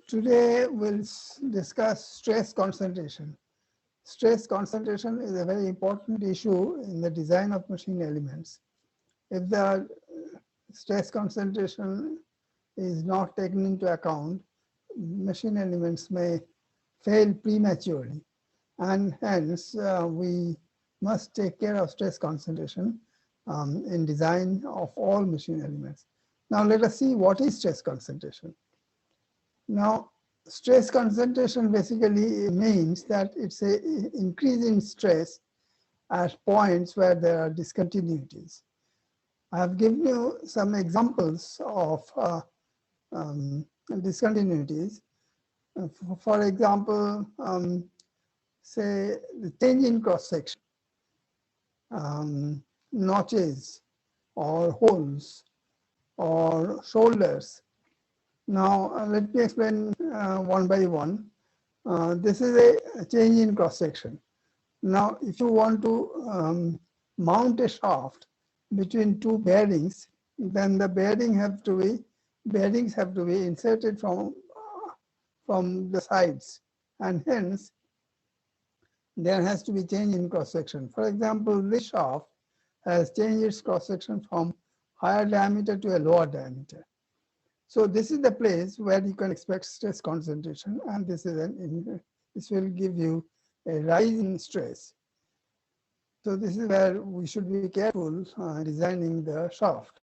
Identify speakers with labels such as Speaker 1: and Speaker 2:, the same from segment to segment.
Speaker 1: Today we'll discuss stress concentration. Stress concentration is a very important issue in the design of machine elements. If the stress concentration is not taken into account, machine elements may fail prematurely, and hence we must take care of stress concentration in design of all machine elements. Now let us see what is stress concentration. Now, stress concentration basically means that it's an increase in stress at points where there are discontinuities. I have given you some examples of discontinuities. For example, say the change in cross section, notches or holes or shoulders. Now, let me explain one by one. This is a change in cross section. Now, if you want to mount a shaft between two bearings, then the bearings have to be inserted from the sides, and hence there has to be change in cross section. For example, this shaft has changed its cross section from higher diameter to a lower diameter. So this is the place where you can expect stress concentration, and this will give you a rise in stress. So this is where we should be careful designing the shaft.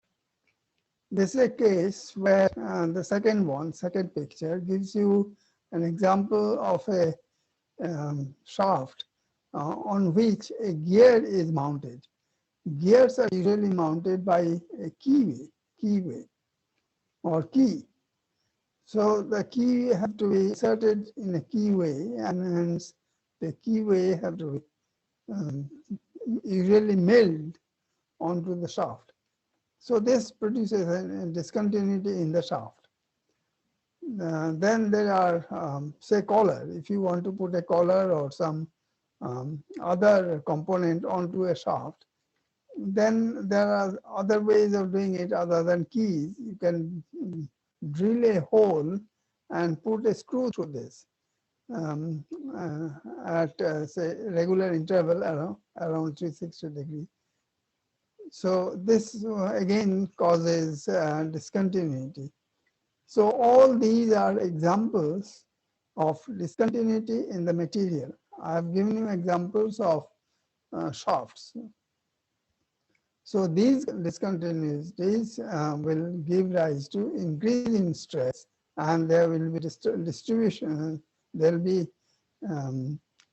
Speaker 1: This is a case where the second picture gives you an example of a shaft on which a gear is mounted. Gears are usually mounted by a keyway. Or key. So the key have to be inserted in a keyway, and hence the keyway have to be usually milled onto the shaft. So this produces a discontinuity in the shaft. Then there are, say, collar. If you want to put a collar or some other component onto a shaft, then there are other ways of doing it other than keys. You can drill a hole and put a screw through this at say regular interval around 360 degrees. So this again causes discontinuity. So all these are examples of discontinuity in the material. I have given you examples of shafts. So these discontinuities will give rise to increase in stress, and there will be distribution. There will be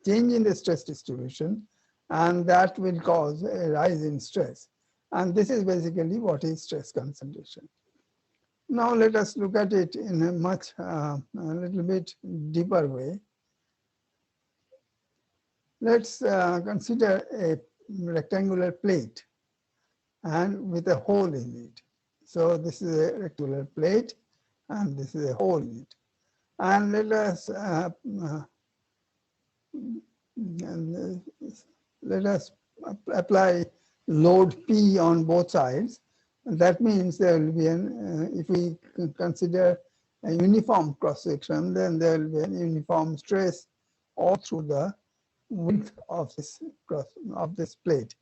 Speaker 1: change in the stress distribution, and that will cause a rise in stress. And this is basically what is stress concentration. Now let us look at it in a much, a little bit deeper way. Let's consider a rectangular plate and with a hole in it. So this is a rectangular plate, and this is a hole in it. And let us apply load P on both sides. And that means there will be if we consider a uniform cross section, then there will be an uniform stress all through the width of this plate.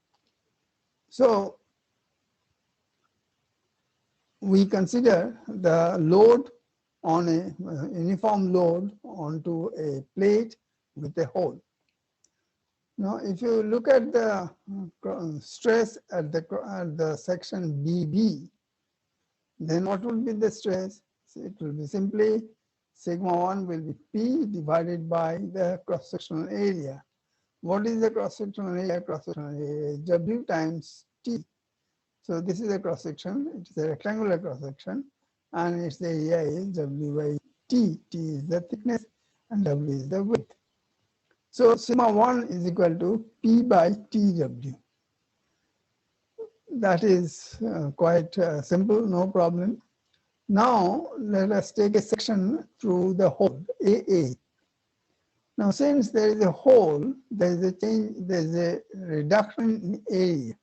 Speaker 1: So we consider the load on a uniform load onto a plate with a hole. Now, if you look at the stress at the section BB, then what will be the stress? So it will be simply sigma 1 will be P divided by the cross-sectional area. What is the cross-sectional area? Cross-sectional area is W times T. So this is a cross section. It is a rectangular cross section, and its area is W by T. T is the thickness, and W is the width. So sigma 1 is equal to P by TW. That is quite simple, no problem. Now let us take a section through the hole AA. Now, since there is a hole, there is a change. There is a reduction in area.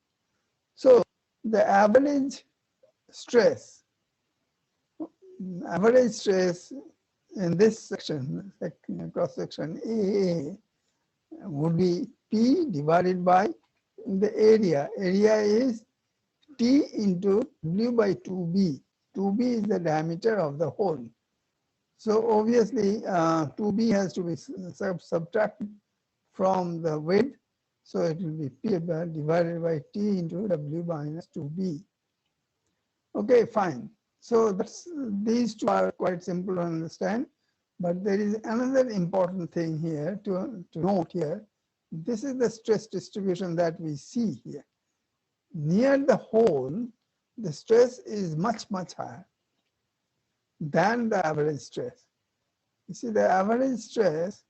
Speaker 1: So the average stress in this section, cross section AA, would be P divided by the area. Area is T into W by 2B. 2B is the diameter of the hole. So obviously 2B has to be subtracted from the width. So it will be P divided by T into W minus 2B. Okay, fine. So these two are quite simple to understand. But there is another important thing here to note here. This is the stress distribution that we see here. Near the hole, the stress is much, much higher than the average stress. You see, the average stress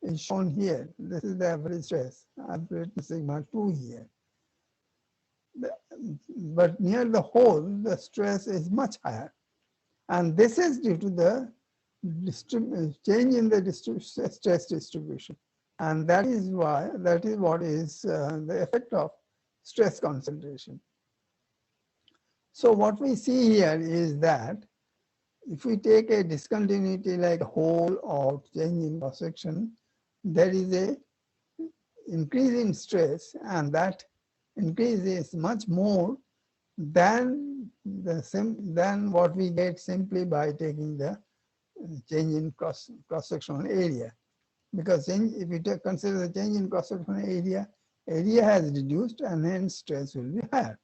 Speaker 1: is shown here. This is the average stress. I've written sigma 2 here. But near the hole, the stress is much higher. And this is due to the change in the stress distribution. And that is what is the effect of stress concentration. So what we see here is that if we take a discontinuity like a hole or change in cross section, there is a increase in stress, and that increase is much more than what we get simply by taking the change in cross-sectional area. Because if you consider the change in cross-sectional area, area has reduced and hence stress will be higher.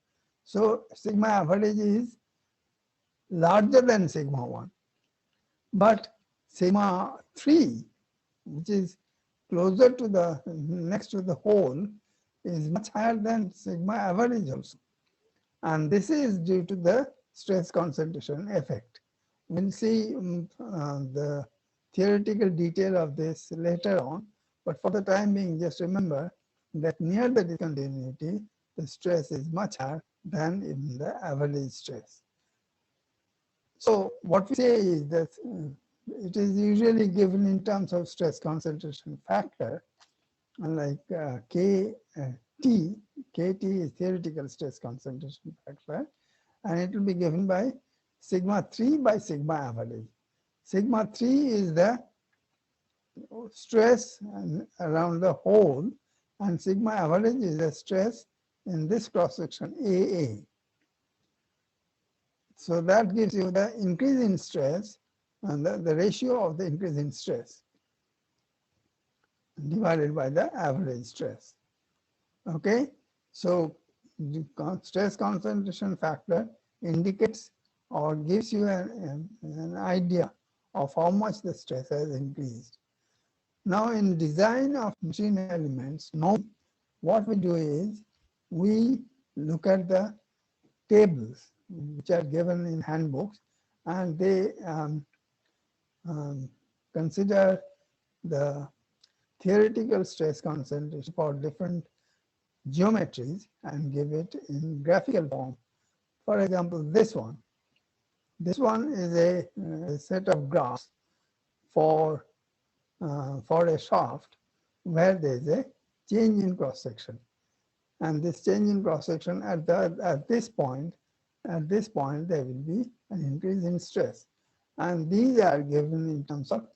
Speaker 1: So sigma average is larger than sigma 1. But sigma 3, which is closer to the next to the hole, is much higher than sigma average also. And this is due to the stress concentration effect. We'll see the theoretical detail of this later on, but for the time being, just remember that near the discontinuity, the stress is much higher than in the average stress. So what we say is that it is usually given in terms of stress concentration factor, like KT is theoretical stress concentration factor, and it will be given by sigma 3 by sigma average. Sigma 3 is the stress around the hole, and sigma average is the stress in this cross section AA. So that gives you the increase in stress and the ratio of the increase in stress divided by the average stress. Okay, so the stress concentration factor indicates or gives you an idea of how much the stress has increased. Now in design of machine elements, what we do is we look at the tables which are given in handbooks, and they consider the theoretical stress concentration for different geometries and give it in graphical form. For example, this one is a set of graphs for a shaft where there is a change in cross section, and this change in cross section at this point there will be an increase in stress, and these are given in terms of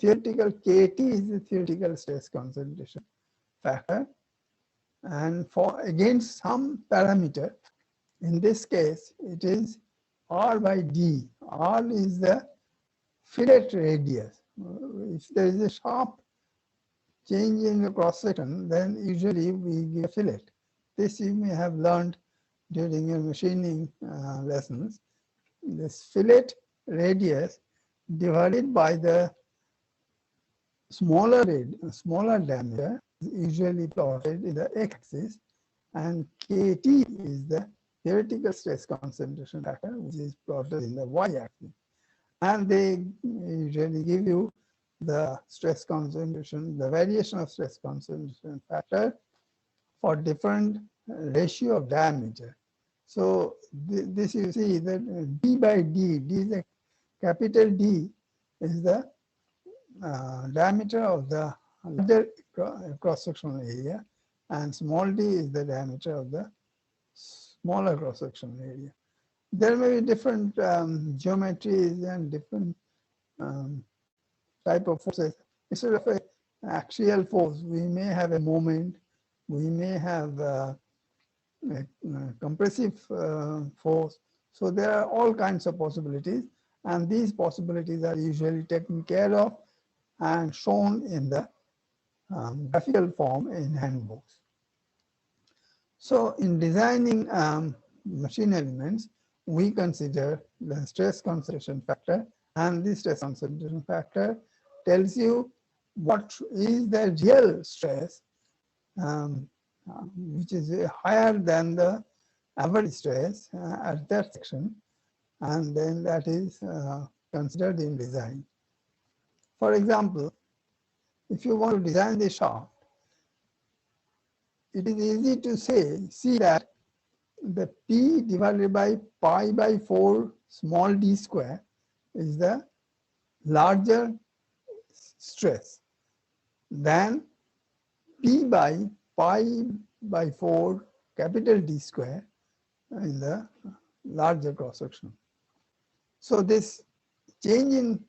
Speaker 1: theoretical. KT is the theoretical stress concentration factor, and for against some parameter, in this case it is R by D. R is the fillet radius. If there is a sharp change in the cross section, then usually we give a fillet. This you may have learned during your machining lessons. This fillet radius divided by the smaller diameter is usually plotted in the x-axis, and KT is the theoretical stress concentration factor, which is plotted in the y-axis. And they usually give you the stress concentration, the variation of stress concentration factor for different ratio of diameter. So this you see that D by D, D is a capital D is the diameter of the larger cross-sectional area, and small d is the diameter of the smaller cross-sectional area. There may be different geometries and different type of forces, instead of an axial force, we may have a moment, we may have a compressive force. So there are all kinds of possibilities, and these possibilities are usually taken care of and shown in the graphical form in handbooks. So in designing machine elements, we consider the stress concentration factor, and this stress concentration factor tells you what is the real stress, which is higher than the average stress at that section, and then that is considered in design. For example, if you want to design the shaft, it is easy to see that the P divided by pi by 4 small d square is the larger stress than P by pi by 4 capital D square in the larger cross section. So this change in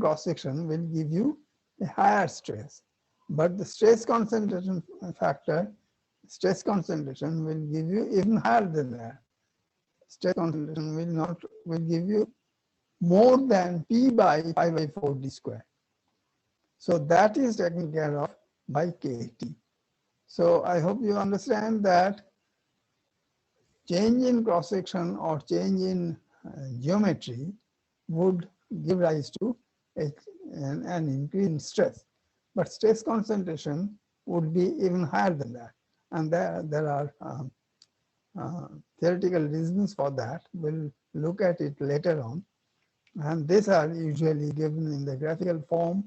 Speaker 1: cross section will give you a higher stress, but the stress concentration factor, stress concentration will give you even higher than that. Stress concentration will give you more than P by pi by 4 d square. So that is taken care of by KT. So I hope you understand that change in cross section or change in geometry would give rise to an increase in stress, but stress concentration would be even higher than that, and there are theoretical reasons for that. We'll look at it later on, and these are usually given in the graphical form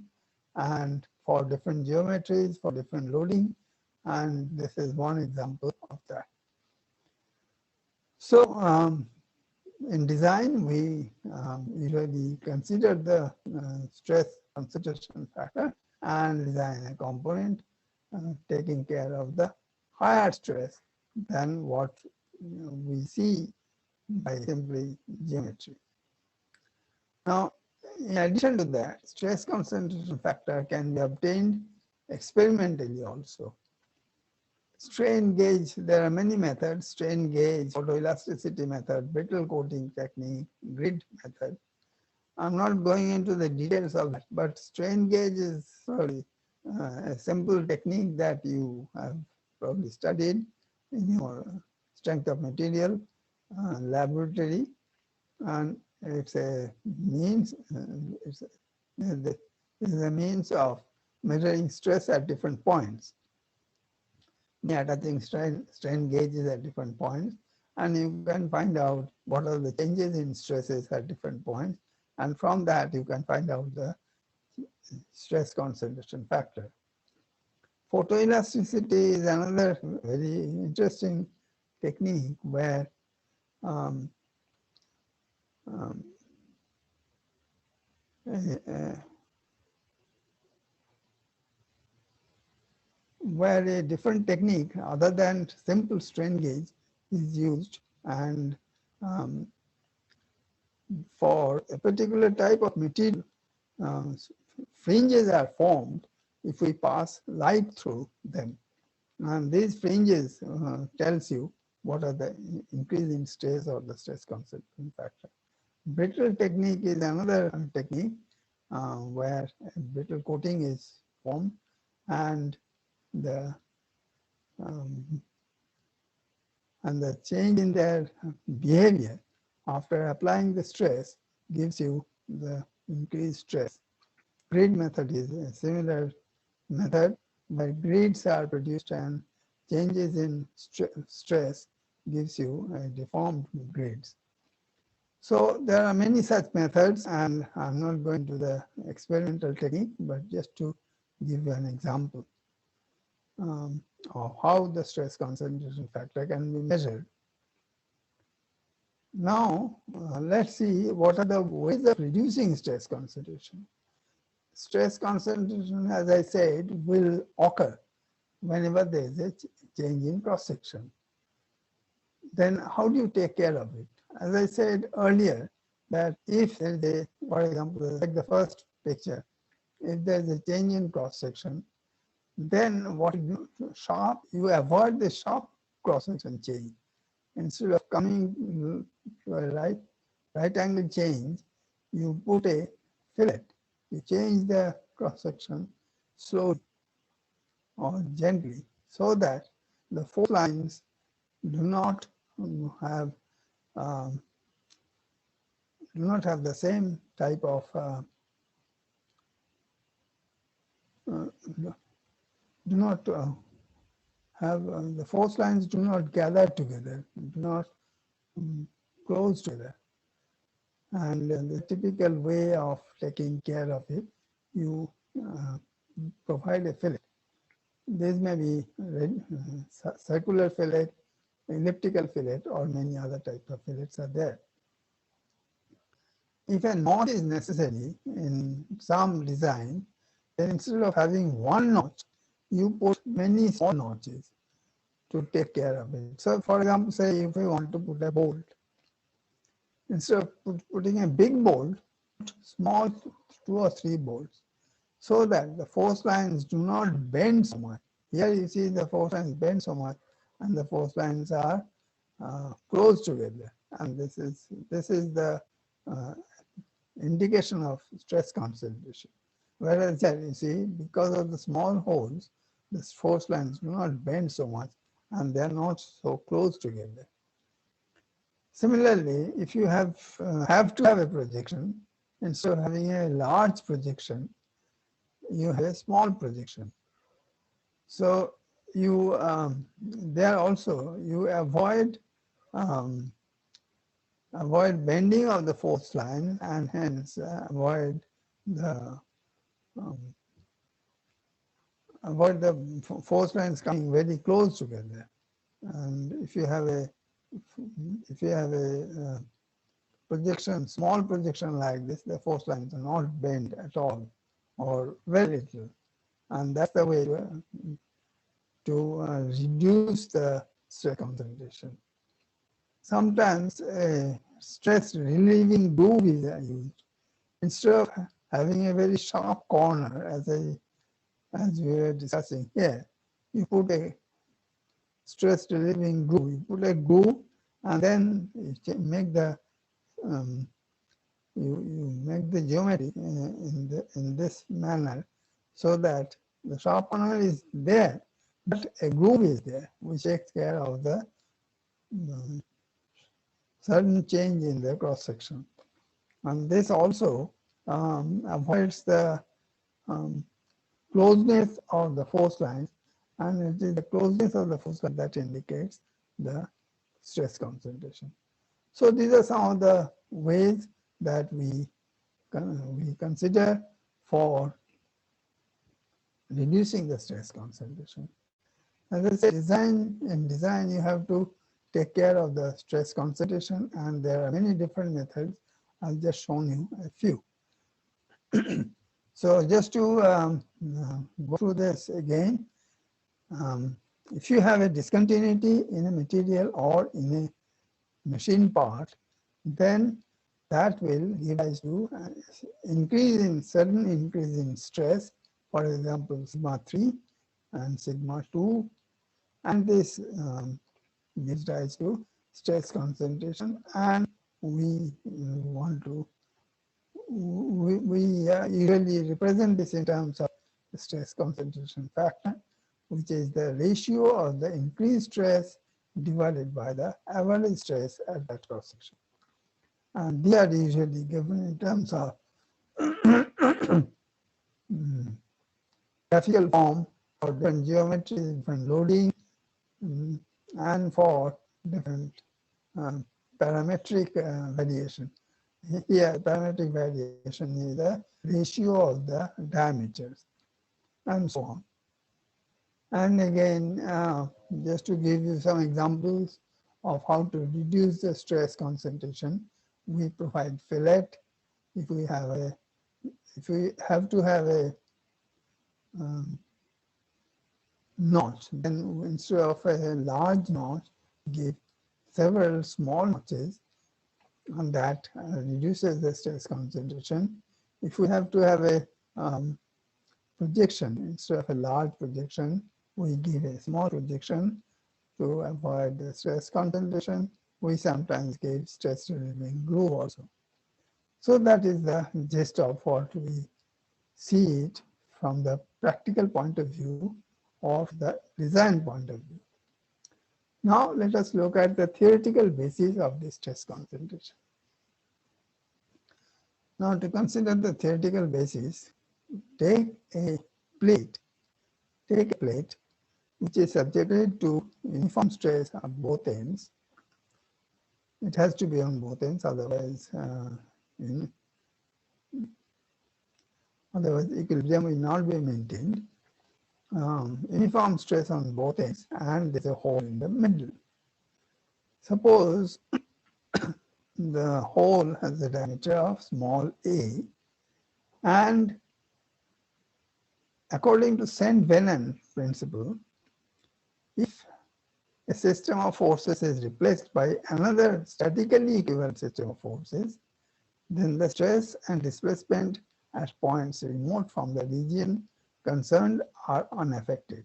Speaker 1: and for different geometries, for different loading, and this is one example of that. So in design, we usually consider the stress concentration factor and design a component taking care of the higher stress than what we see by simply geometry. Now, in addition to that, stress concentration factor can be obtained experimentally also. Strain gauge, there are many methods: strain gauge, photoelasticity method, brittle coating technique, grid method. I'm not going into the details of that, but strain gauge is probably a simple technique that you have probably studied in your strength of material laboratory, and it's a means. It's a means of measuring stress at different points. Attaching strain gauges at different points, and you can find out what are the changes in stresses at different points, and from that you can find out the stress concentration factor. Photoelasticity is another very interesting technique where where a different technique other than simple strain gauge is used, and for a particular type of material, fringes are formed if we pass light through them, and these fringes tells you what are the increase in stress or the stress concentration factor. Brittle technique is another technique where a brittle coating is formed, and the change in their behavior after applying the stress gives you the increased stress. Grid method is a similar method where grids are produced and changes in stress gives you deformed grids. So there are many such methods, and I'm not going to the experimental technique, but just to give you an example of how the stress concentration factor can be measured. Now, let's see what are the ways of reducing stress concentration. Stress concentration, as I said, will occur whenever there is a change in cross section. Then how do you take care of it? As I said earlier, that if there is a, for example, like the first picture, if there is a change in cross section, then what you do, you avoid the sharp cross section change. Instead of coming to a right angle change, you put a fillet. You change the cross section slowly or gently so that the force lines do not have um, the same type of do not have the force lines do not gather together, do not close together. And the typical way of taking care of it, you provide a fillet. This may be circular fillet, elliptical fillet, or many other types of fillets are there. If a notch is necessary in some design, then instead of having one notch, you put many small notches to take care of it. So, for example, say if we want to put a bolt, instead of putting a big bolt, put small 2 or 3 bolts, so that the force lines do not bend so much. Here you see the force lines bend so much, and the force lines are close together, and this is the indication of stress concentration. Whereas here you see, because of the small holes, the force lines do not bend so much, and they are not so close together. Similarly, if you have to have a projection, instead of having a large projection, you have a small projection. So you there also you avoid bending of the force line, and hence avoid the force lines coming very close together. And if you have a projection, small projection like this, the force lines are not bent at all or very little, and that's the way to reduce the stress concentration. Sometimes a stress relieving groove is used. Instead of having a very sharp corner, as we were discussing here, you put a stress relieving groove. You put a groove, and then you make the you make the geometry in this manner, so that the sharp corner is there, but a groove is there, which takes care of the sudden change in the cross section. And this also avoids the closeness of the force lines, and it is the closeness of the force line that indicates the stress concentration. So these are some of the ways that we consider for reducing the stress concentration. As I said, in design you have to take care of the stress concentration, and there are many different methods. I've just shown you a few. So just to go through this again, if you have a discontinuity in a material or in a machine part, then that will give rise to sudden increase in stress, for example, sigma 3 and sigma 2, and this gives rise to stress concentration, and we usually represent this in terms of the stress concentration factor, which is the ratio of the increased stress divided by the average stress at that cross section. And they are usually given in terms of graphical form for different geometries, different loading, and for different parametric variation. Here, parametric variation is the ratio of the diameters, and so on. And again, just to give you some examples of how to reduce the stress concentration, we provide fillet. If we have to have a notch, then instead of a large notch, give several small notches, and that reduces the stress concentration. If we have to have a projection, instead of a large projection, we give a small projection to avoid the stress concentration. We sometimes give stress relieving glue also. So that is the gist of what we see it from the practical point of view or the design point of view. Now let us look at the theoretical basis of the stress concentration. Now to consider the theoretical basis, take a plate which is subjected to uniform stress at both ends. It has to be on both ends, otherwise equilibrium will not be maintained. Uniform stress on both ends, and there's a hole in the middle. Suppose the hole has a diameter of small a, and according to St. Venant principle, if a system of forces is replaced by another statically equivalent system of forces, then the stress and displacement at points remote from the region concerned are unaffected.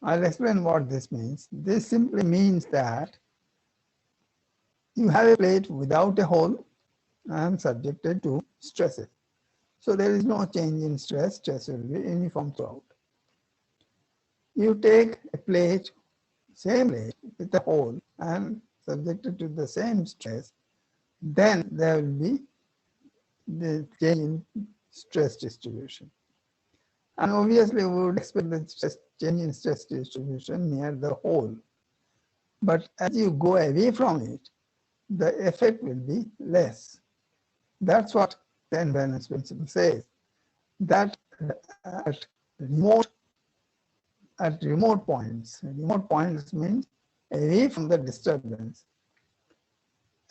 Speaker 1: I'll explain what this means. This simply means that you have a plate without a hole and subjected to stresses. So there is no change in stress. Stress will be uniform throughout. You take a plate, same plate with a hole and subjected to the same stress, then there will be the change in stress distribution. And obviously we would expect the change in stress distribution near the hole. But as you go away from it, the effect will be less. That's what the invariance principle says, that at remote points means away from the disturbance.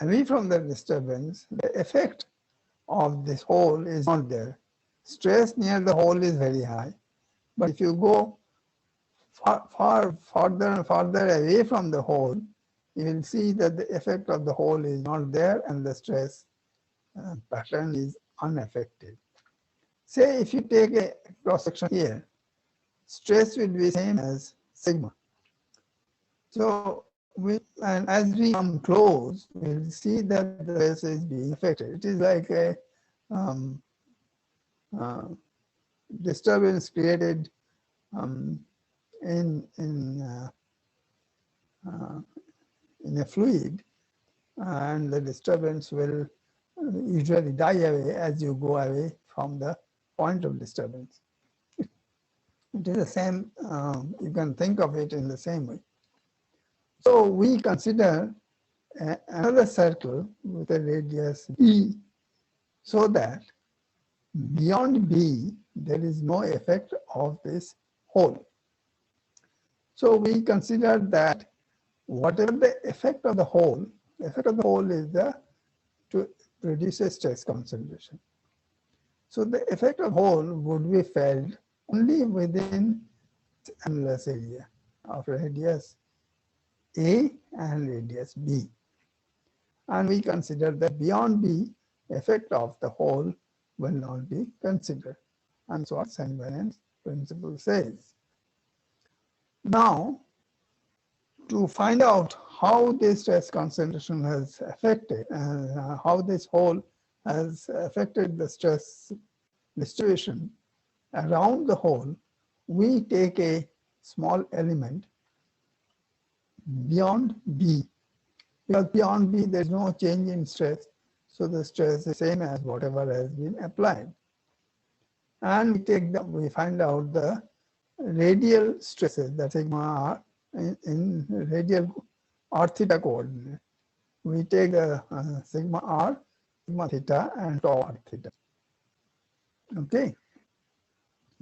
Speaker 1: Away from the disturbance, the effect of this hole is not there. Stress near the hole is very high. But if you go farther and farther away from the hole, you will see that the effect of the hole is not there and the stress pattern is unaffected. Say if you take a cross section here, stress will be same as sigma. So and as we come close, we'll see that the stress is being affected. It is like a disturbance created in a fluid, and the disturbance will usually die away as you go away from the point of disturbance. It is the same, you can think of it in the same way. So we consider another circle with a radius b, so that beyond b there is no effect of this hole. So we consider that whatever the effect of the hole is to produce a stress concentration. So the effect of hole would be felt only within annulus area of radius a and radius b. And we consider that beyond b, effect of the hole will not be considered. And so what invariance principle says. Now, to find out how this stress concentration has affected and how this hole has affected the stress distribution around the hole, we take a small element beyond B. Because beyond B there is no change in stress, so the stress is the same as whatever has been applied. And we find out the radial stresses, that sigma r, in radial r theta coordinate. We take the sigma r, sigma theta, and tau r theta. Okay,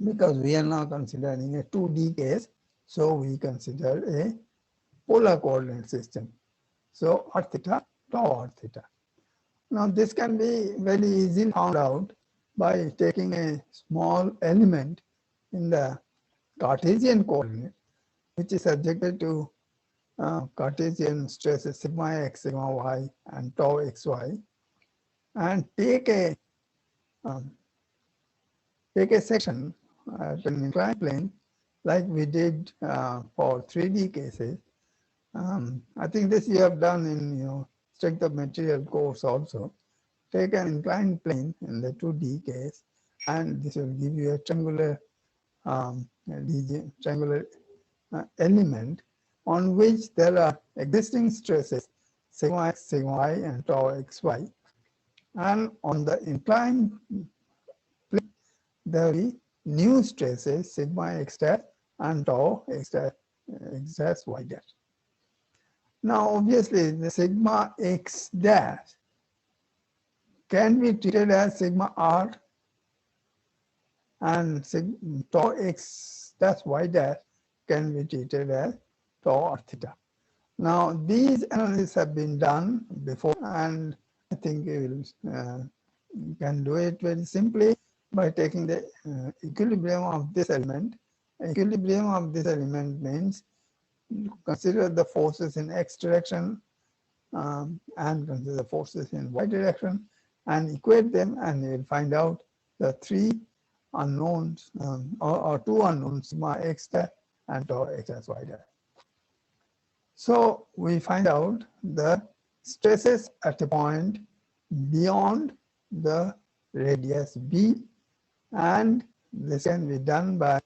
Speaker 1: because we are now considering a 2D case, so we consider a polar coordinate system. So r theta, tau r theta. Now this can be very easily found out by taking a small element in the Cartesian coordinate, which is subjected to Cartesian stresses sigma x, sigma y, and tau xy, and take a section at an inclined plane like we did for 3D cases. I think this you have done in strength of material course also. Take an inclined plane in the 2D case, and this will give you a triangular element on which there are existing stresses sigma x, sigma y, and tau xy, and on the inclined plane there will be new stresses sigma x dash and tau x dash y dash. Now obviously the sigma x dash can be treated as sigma r, and tau x dash y dash can be treated as tau r theta. Now these analyses have been done before, and I think you can do it very simply by taking the equilibrium of this element. Equilibrium of this element means consider the forces in x direction and consider the forces in y direction, and equate them, and you will find out the three unknowns or two unknowns, sigma x dash and tau x dash y dash. So we find out the stresses at a point beyond the radius b, and this can be done by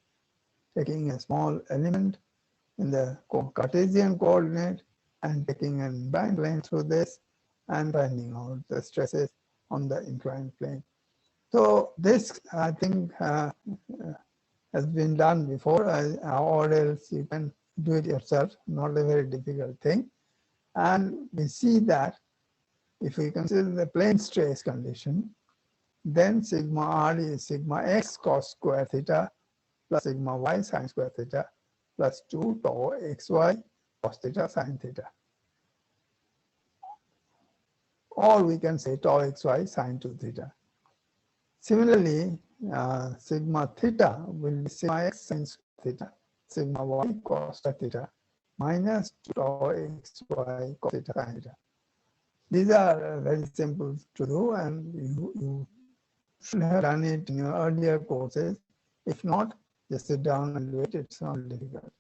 Speaker 1: taking a small element in the Cartesian coordinate and taking an inclined plane through this and finding out the stresses on the inclined plane. So this I think has been done before, or else you can do it yourself, not a very difficult thing. And we see that if we consider the plane stress condition, then sigma r is sigma x cos square theta plus sigma y sine square theta plus 2 tau xy cos theta sine theta. Or we can say tau xy sine 2 theta. Similarly, sigma theta will be sigma x sine square theta, sigma y cos theta minus 2 tau xy cos theta sine theta. These are very simple to do, and you should have done it in your earlier courses. If not, just sit down and do it. It's not difficult.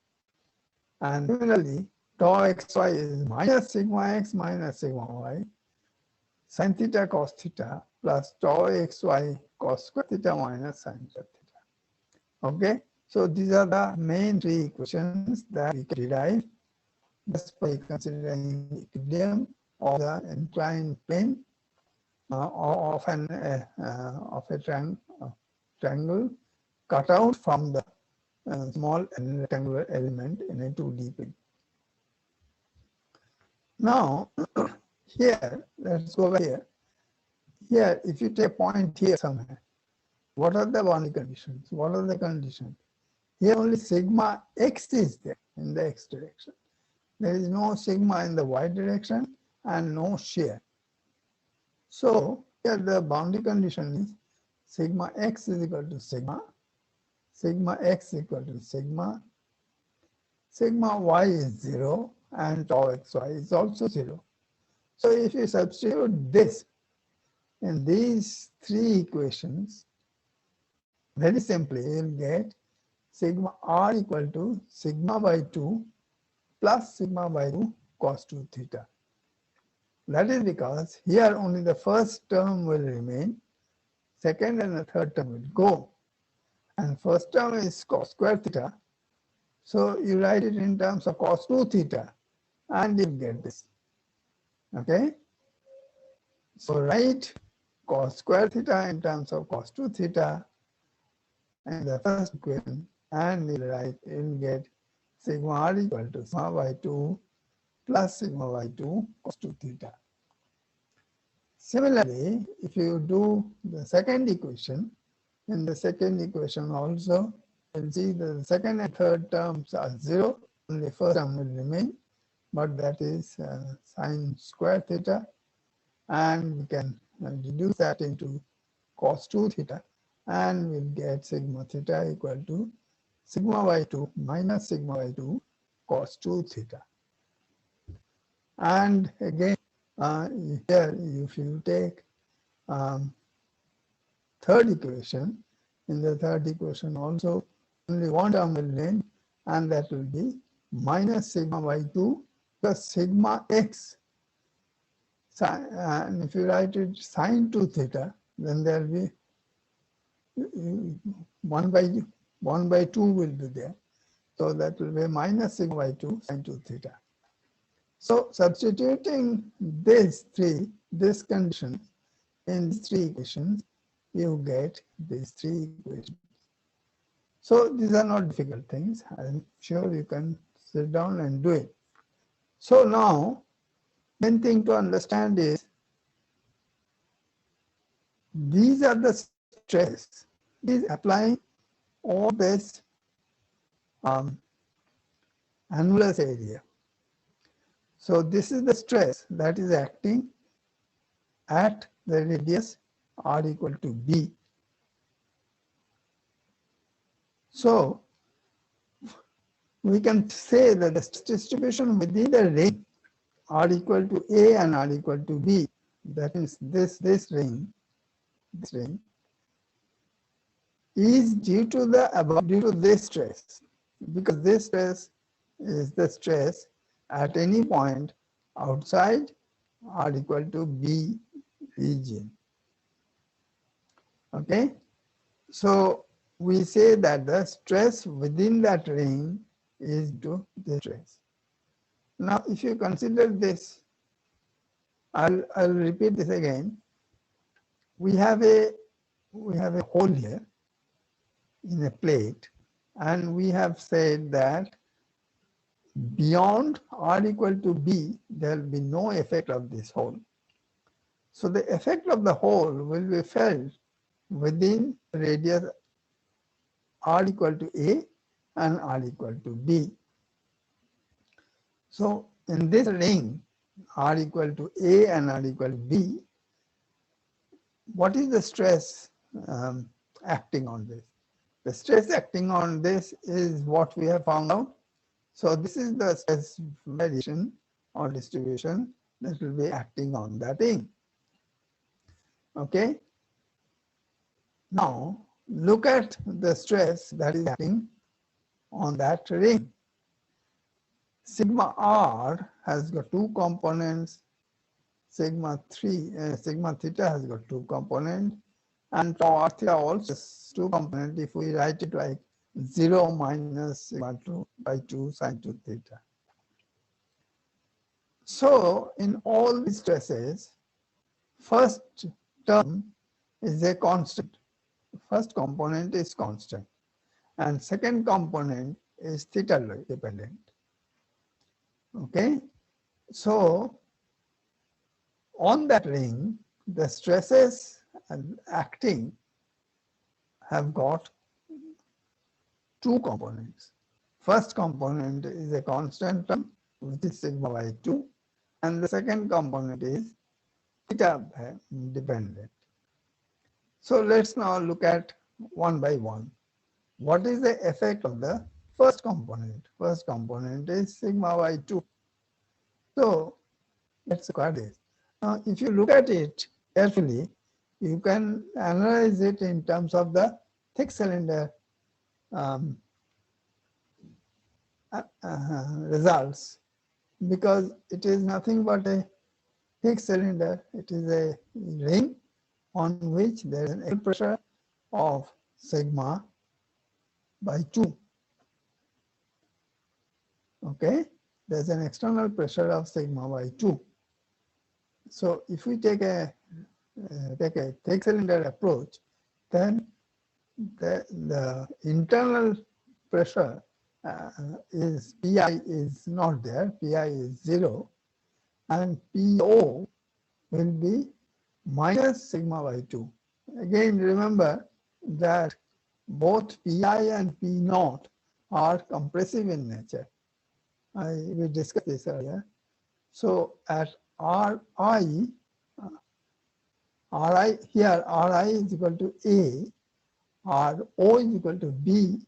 Speaker 1: And similarly, tau xy is minus sigma x minus sigma y sin theta cos theta plus tau xy cos square theta minus sin square theta. Okay, so these are the main three equations that we can derive just by considering equilibrium of the inclined plane of a triangle cut out from the small rectangular element in a 2D plane. Now, here, let's go back here. Here, if you take a point here somewhere, what are the boundary conditions? What are the conditions? Here only sigma x is there in the x direction. There is no sigma in the y direction and no shear. So here the boundary condition is sigma x is equal to sigma, sigma x equal to sigma, sigma y is 0, and tau xy is also 0. So if you substitute this in these three equations, very simply you will get sigma r equal to sigma by 2 plus sigma by 2 cos 2 theta. That is because here only the first term will remain, second and the third term will go, and first term is cos square theta. So you write it in terms of cos 2 theta and you get this. Okay, so write cos square theta in terms of cos 2 theta in the first equation, and you'll get sigma r equal to sigma by 2 plus sigma by 2 cos 2 theta. Similarly, if you do the second equation, in the second equation also, you'll see the second and third terms are 0, only first term will remain, but that is sine square theta, and we can reduce that into cos 2 theta, and we'll get sigma theta equal to sigma by 2 minus sigma by 2 cos 2 theta. And again, here if you take third equation, in the third equation also only one term will remain, and that will be minus sigma by 2 plus sigma x. And if you write it sine 2 theta, then there will be 1 by 2 will be there. So that will be minus sigma by 2 sine 2 theta. So substituting this condition in these three equations, you get these three equations. So these are not difficult things. I'm sure you can sit down and do it. So now, main thing to understand is these are the stress. It is applying all this annulus area. So this is the stress that is acting at the radius r equal to b. So we can say that the stress distribution within the ring r equal to a and r equal to b, that means this ring is due to this stress, because this stress is the stress at any point outside r equal to b region. Okay, so we say that the stress within that ring is due to the stress. Now, if you consider this, I'll repeat this again. We have a hole here in a plate, and we have said that beyond r equal to b, there will be no effect of this hole. So the effect of the hole will be felt within radius r equal to a and r equal to b. So in this ring, r equal to a and r equal to b, what is the stress acting on this? The stress acting on this is what we have found out. So this is the stress variation or distribution that will be acting on that ring. Okay. Now look at the stress that is acting on that ring. Sigma r has got two components. Sigma theta has got two components, and tau r theta also has two components if we write it like 0 minus sigma 2 by 2 sine 2 theta. So in all these stresses, first term is a constant. First component is constant, and second component is theta dependent. Okay, so on that ring, the stresses acting have got two components. First component is a constant term, which is sigma by 2, and the second component is theta dependent. So let's now look at one by one. What is the effect of the first component? First component is sigma by 2. So let's look at this. Now, if you look at it carefully, you can analyze it in terms of the thick cylinder results, because it is nothing but a thick cylinder. It is a ring on which there is an air pressure of sigma by 2. Okay, there's an external pressure of sigma by 2. So if we take a thick cylinder approach, then the internal pressure is Pi is not there, Pi is 0, and Po will be minus sigma by 2. Again, remember that both Pi and P naught are compressive in nature. We discussed this earlier. So at Ri here, Ri is equal to A, Ro is equal to B,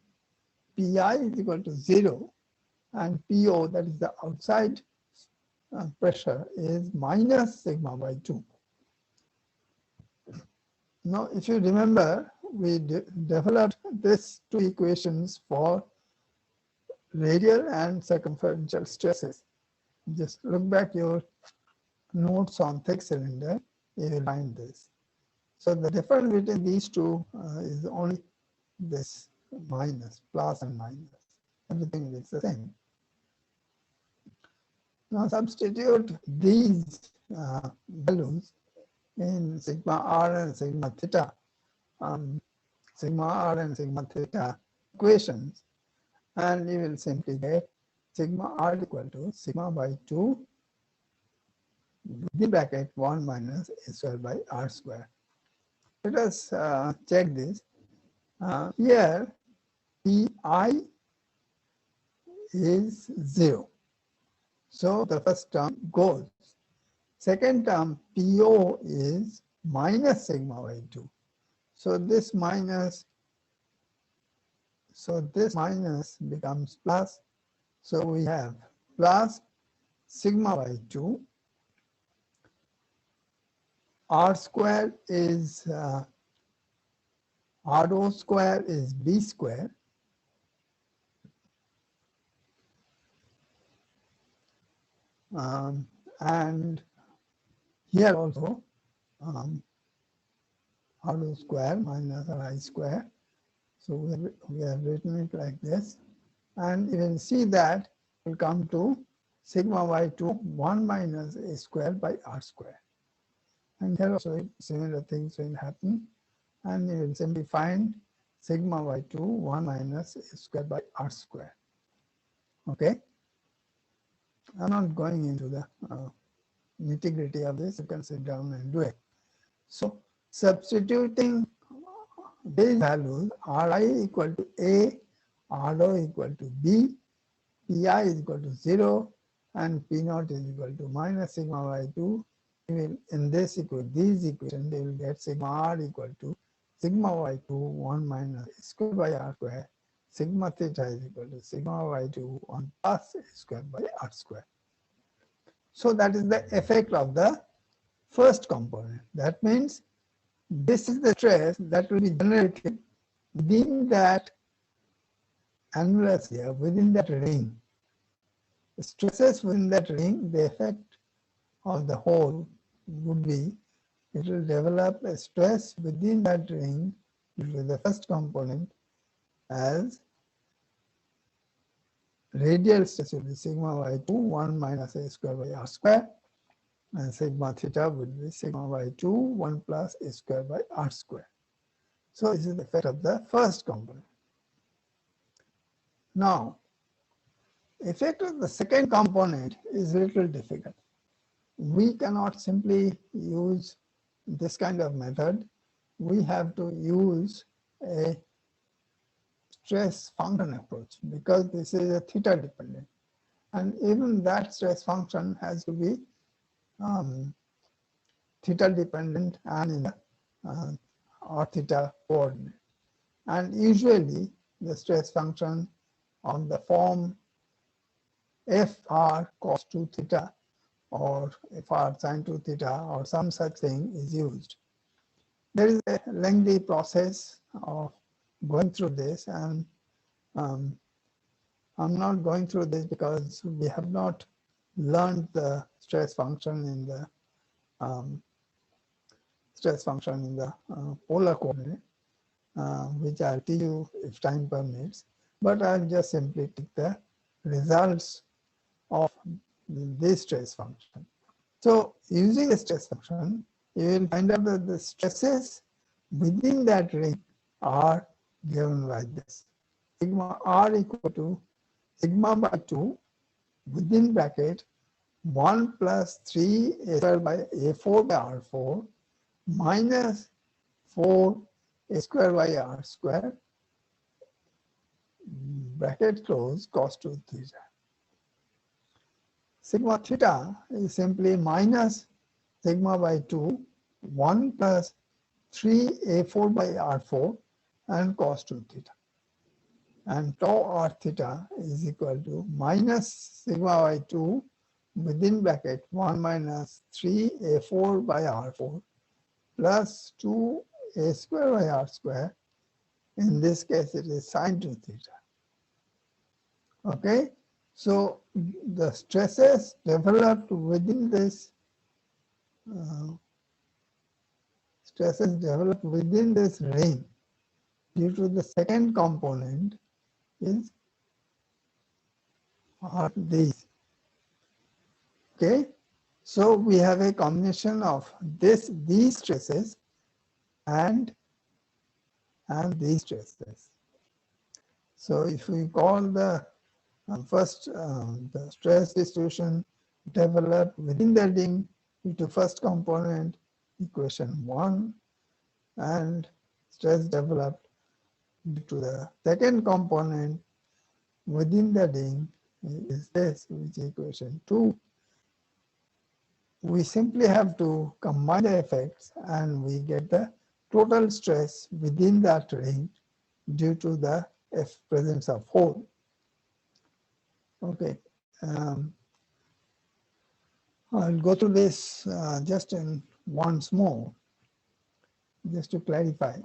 Speaker 1: Pi is equal to 0, and Po, that is the outside pressure is minus sigma by 2. Now, if you remember, we developed these two equations for radial and circumferential stresses. Just look back your notes on thick cylinder, you will find this. So the difference between these two is only this minus, plus and minus. Everything is the same. Now substitute these values in sigma r and sigma theta, equations, and you will simply get sigma r equal to sigma by 2 within bracket 1 minus a square by r square. Let us check this. Here pi is 0. So the first term goes. Second term PO is minus sigma by 2. So this minus becomes plus. So we have plus sigma by 2. R square is RO square is B square. And here also RO square minus RI square. So we have written it like this. And you will see that will come to sigma by 2 1 minus a square by r square. And here also similar things will happen. And you will simply find sigma by 2 1 minus a square by r square. Okay. I'm not going into the nitty-gritty of this. You can sit down and do it. So substituting these values, Ri equal to A, Ro equal to B, Pi is equal to 0, and P naught is equal to minus sigma by 2. You will, in this these equations, they will get sigma r equal to sigma by 2 1 minus square by r square. Sigma theta is equal to sigma by 2 1 plus square by r square. So that is the effect of the first component. That means this is the stress that will be generated within that annular sphere, within that ring. The stresses within that ring, the effect of the whole would be, it will develop a stress within that ring with the first component as radial stress will be sigma by 2 1 minus a square by r square, and sigma theta would be sigma by 2 1 plus a square by r square. So this is the effect of the first component. Now, effect of the second component is a little difficult. We cannot simply use this kind of method. We have to use a stress function approach because this is a theta dependent, and even that stress function has to be theta dependent and in the r theta coordinate. And usually the stress function on the form fr cos 2 theta or fr sin 2 theta or some such thing is used. There is a lengthy process of going through this, and I'm not going through this because we have not learned the stress function in the polar coordinate, which I'll teach you if time permits. But I'll just simply take the results of this stress function. So using the stress function, you will find out that the stresses within that ring are given like this. Sigma r equal to sigma by 2 within bracket 1 plus 3 a square by a4 by r4 minus 4 a square by r square bracket close cos 2 theta. Sigma theta is simply minus sigma by 2 1 plus 3 a4 by r4 and cos 2 theta. And tau r theta is equal to minus sigma by 2 within bracket 1 minus 3a4 by r4 plus 2a square by r square. In this case, it is sine 2 theta. Okay, so the stresses developed within this range due to the second component are these. Okay, so we have a combination of these stresses and these stresses. So if we call the first the stress distribution developed within the ring due to first component, equation 1, and stress developed due to the second component within the ring is this, which is equation 2. We simply have to combine the effects and we get the total stress within that ring due to the presence of hole. Okay, I'll go through this just in once more, just to clarify.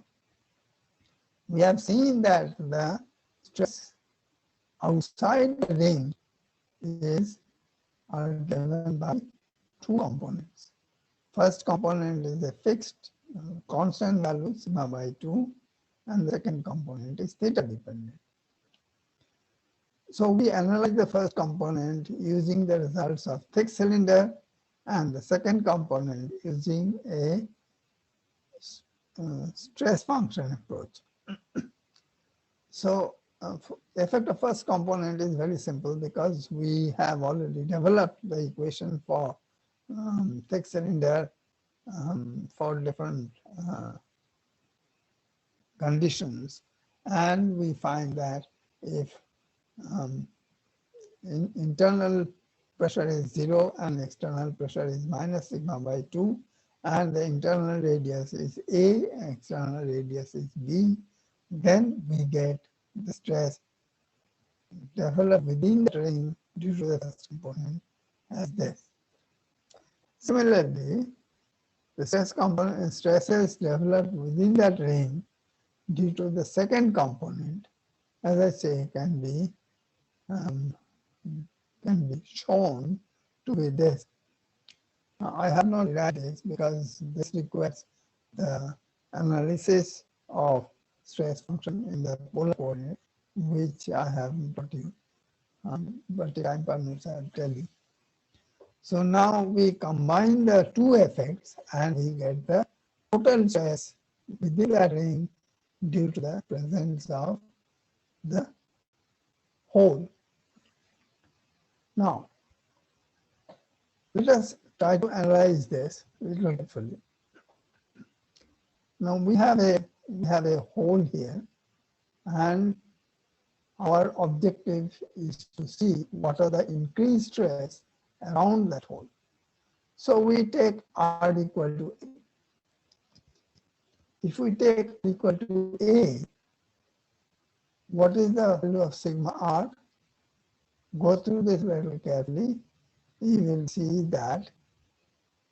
Speaker 1: We have seen that the stress outside the ring are given by two components. First component is a fixed constant value sigma by 2, and the second component is theta dependent. So we analyze the first component using the results of thick cylinder and the second component using a stress function approach. So effect of first component is very simple because we have already developed the equation for thick cylinder for different conditions, and we find that if internal pressure is 0 and external pressure is minus sigma by 2, and the internal radius is A, external radius is B, then we get the stress developed within the ring due to the first component as this. Similarly, the stresses developed within that ring due to the second component, as I say, can be shown to be this. Now, I have not read this because this requires the analysis of stress function in the polar coordinate, which I have taught you, but the time permits, I'll tell you. So now we combine the two effects and we get the total stress within the ring due to the presence of the hole. Now, let us try to analyze this a little carefully. Now we have a hole here, and our objective is to see what are the increased stress around that hole. So we take R equal to A. If we take R equal to A, what is the value of sigma R? Go through this very carefully. You will see that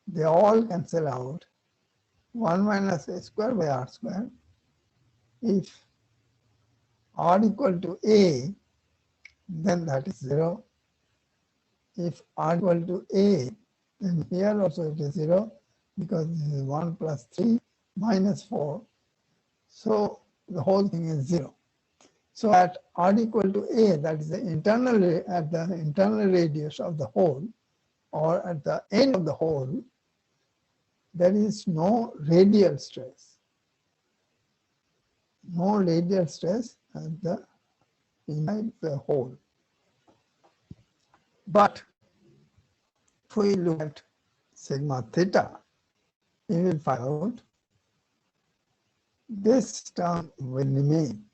Speaker 1: they all cancel out. 1 minus a square by r square. If R equal to A, then that is 0. If R equal to A, then here also it is 0 because this is 1 plus 3 minus 4. So the whole thing is 0. So at R equal to A, that is the internal radius of the hole, or at the end of the hole, there is no radial stress. No radial stress at the inside the hole. But if we look at sigma theta, we will find out this term will remain.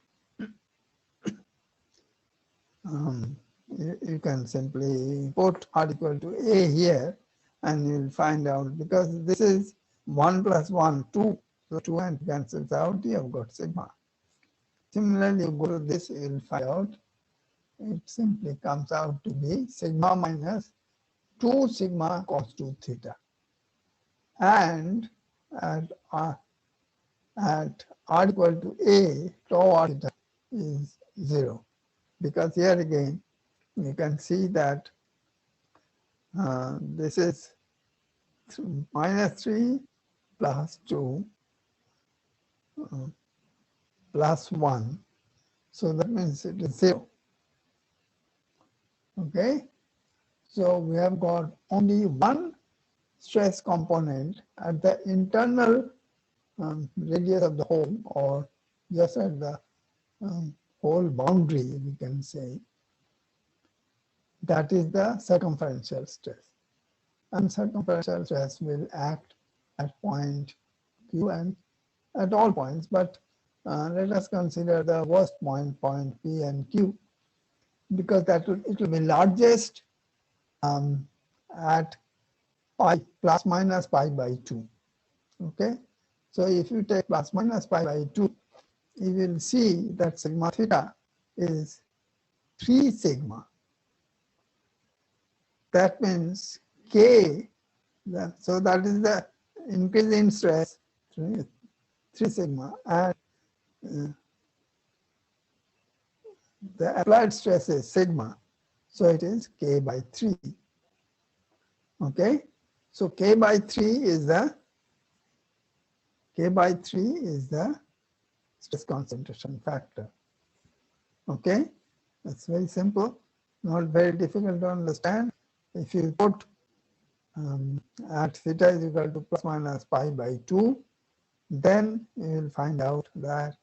Speaker 1: You can simply put R equal to A here and you will find out, because this is 1 plus 1, 2. So 2 and cancels out, you have got sigma. Similarly, you go to this, you will find out it simply comes out to be sigma minus 2 sigma cos 2 theta, and at r equal to a, tau r theta is 0, because here again you can see that this is minus 3 plus 2 plus 1. So that means it is 0. Okay. So we have got only one stress component at the internal radius of the hole, or just at the hole boundary, we can say. That is the circumferential stress. And circumferential stress will act at point Q and at all points, but let us consider the worst point, point P and Q, because it will be largest at pi plus minus pi by 2. Okay, so if you take plus minus pi by 2, you will see that sigma theta is 3 sigma. That means K, so that is the increase in stress, 3 sigma, and the applied stress is sigma, so it is K by 3. Okay, so K by 3 is the stress concentration factor. Okay, that's very simple, not very difficult to understand. If you put at theta is equal to plus minus pi by 2, then you will find out that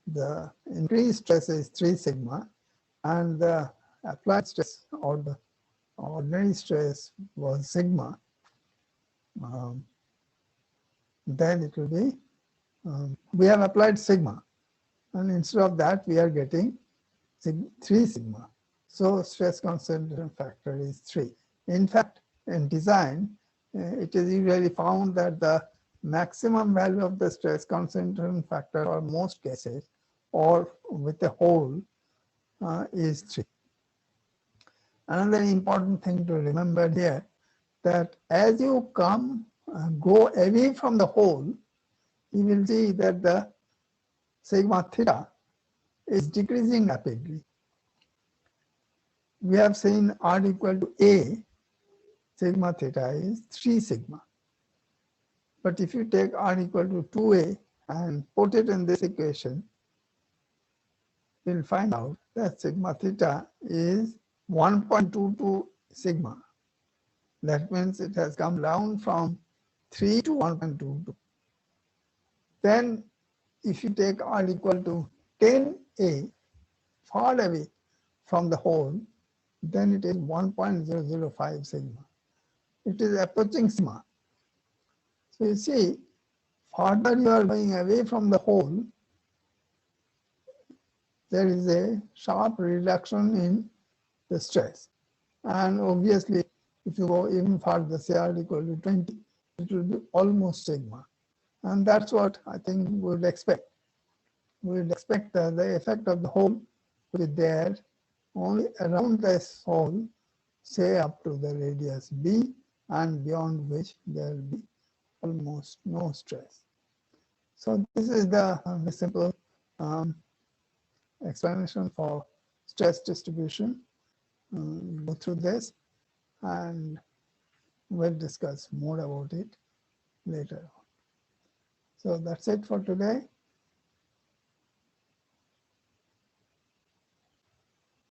Speaker 1: the increased stress is 3 sigma and the applied stress or the ordinary stress was sigma. Then it will be, we have applied sigma, and instead of that we are getting 3 sigma. So stress concentration factor is 3. In fact, in design, it is usually found that the maximum value of the stress concentration factor for most cases, or with a hole, is 3. Another important thing to remember here, that as you go away from the hole, you will see that the sigma theta is decreasing rapidly. We have seen r equal to a, sigma theta is 3 sigma. But if you take r equal to 2a and put it in this equation, you'll find out that sigma theta is 1.22 sigma. That means it has come down from 3 to 1.22. Then if you take r equal to 10a, far away from the hole, then it is 1.005 sigma. It is approaching sigma. So you see, farther you are going away from the hole, there is a sharp reduction in the stress. And obviously, if you go even farther, say r equal to 20, it will be almost sigma. And that's what I think we would expect. We would expect the effect of the hole to be there only around this hole, say up to the radius b, and beyond which there will be almost no stress. So this is the simple explanation for stress distribution. Go through this and we'll discuss more about it later on. So that's it for today.